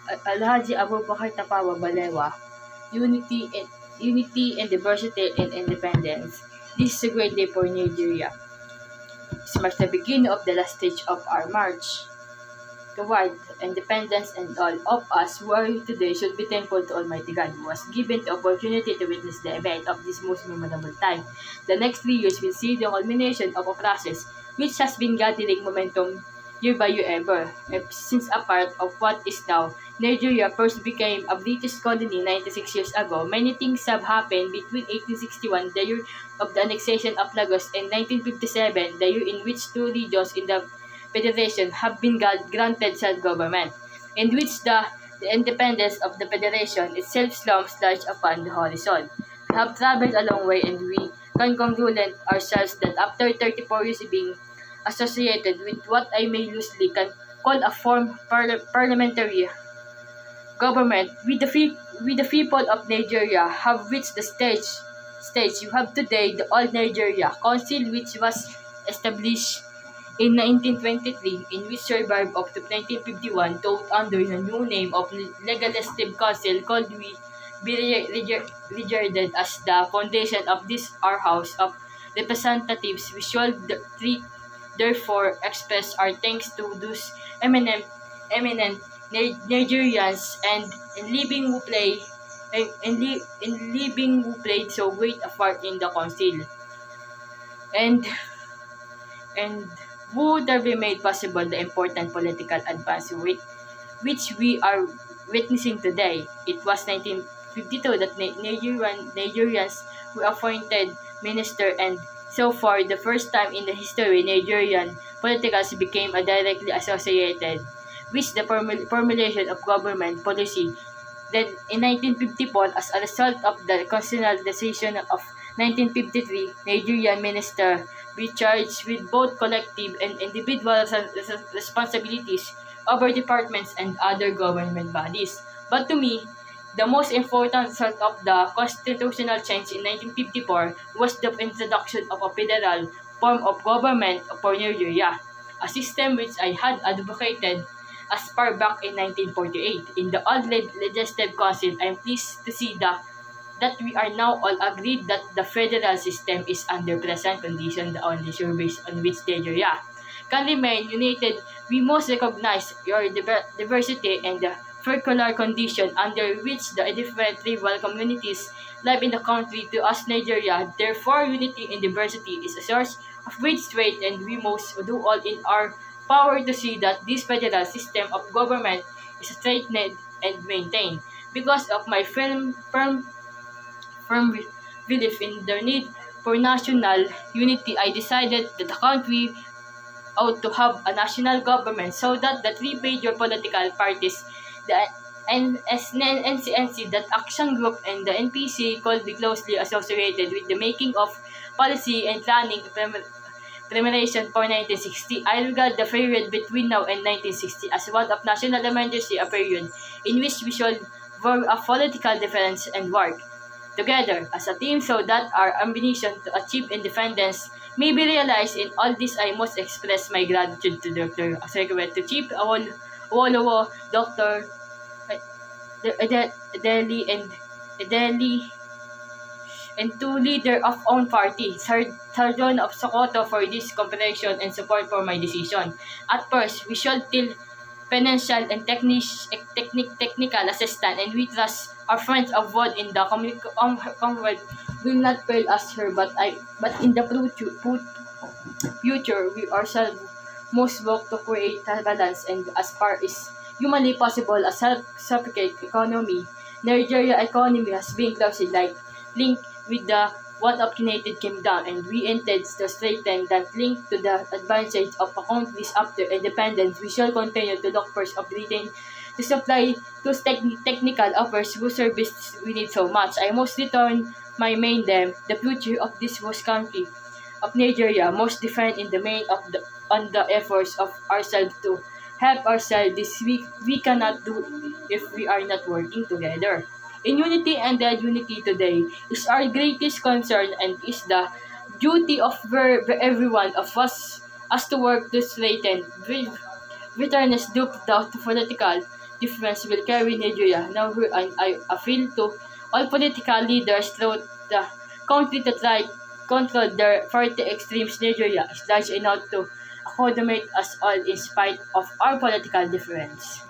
Alhaji Abubakar Tafawa Balewa, unity and diversity and independence. This is a great day for Nigeria. This marks the beginning of the last stage of our march toward independence, and all of us who are here today should be thankful to Almighty God who has given the opportunity to witness the event of this most memorable time. The next 3 years will see the culmination of a process which has been gathering momentum year by year since a part of what is now Nigeria first became a British colony 96 years ago. Many things have happened between 1861, the year of the annexation of Lagos, and 1957, the year in which two regions in the Federation have been granted self-government, in which the independence of the Federation itself slumps large upon the horizon. We have traveled a long way, and we can congratulate ourselves that after 34 years being associated with what I may loosely can call a form parliamentary government, with the people of Nigeria have reached the stage you have today, the All Nigeria Council, which was established in 1923, in which survived up to 1951, taught under the new name of Legislative Council, called we be regarded as the foundation of this our House of Representatives. We should therefore express our thanks to those eminent Nigerians and living who play and living who played so great a part in the council, and and would have made possible the important political advance which we are witnessing today. It was 1952 that Nigerians were appointed minister, and so for the first time in the history, Nigerian politicals became directly associated with the formulation of government policy. Then, in 1954, as a result of the constitutional decision of 1953, Nigerian minister be charged with both collective and individual responsibilities over departments and other government bodies. But to me, the most important result of the constitutional change in 1954 was the introduction of a federal form of government for Nigeria, a system which I had advocated as far back in 1948. In the old Legislative Council, I am pleased to see that we are now all agreed that the federal system is under present condition the only service on which Nigeria can remain united. We must recognize your diversity and the peculiar condition under which the different tribal communities live in the country. To us, Nigeria, therefore, unity in diversity is a source of great strength, and we must do all in our power to see that this federal system of government is strengthened and maintained. Because of my firm belief in the need for national unity, I decided that the country ought to have a national government so that the three major political parties, the NCNC, that Action Group, and the NPC could be closely associated with the making of policy and planning preparation for 1960. I regard the period between now and 1960 as one of national emergency, a period in which we should form a political difference and work together as a team so that our ambition to achieve independence may be realized. In all this, I must express my gratitude to Dr. Secretary, to Chief Awolowo, Dr. Delhi, and to leader of own party, Sir John of Sokoto, for this cooperation and support for my decision. At first, we should till financial and technical assistance, and we trust our friends abroad in the Commonwealth will not fail us here, but in the future, we ourselves must work to create a balance and as far as humanly possible a self-sufficient economy. Nigeria economy has been closely linked with the one of United Kingdom, and we intend to strengthen that link to the advantage of a countries after independence. We shall continue to look first of Britain to supply those technical offers whose service we need so much. I must return my main them. The future of this most country of Nigeria must depend in the main on the efforts of ourselves to help ourselves. This we cannot do if we are not working together in unity, and the unity today is our greatest concern, and is the duty of every one of us to work to straighten bitterness due to political difference will carry Nigeria nowhere, and I appeal to all political leaders throughout the country to try control their party extremes. Nigeria is large enough to accommodate us all in spite of our political difference.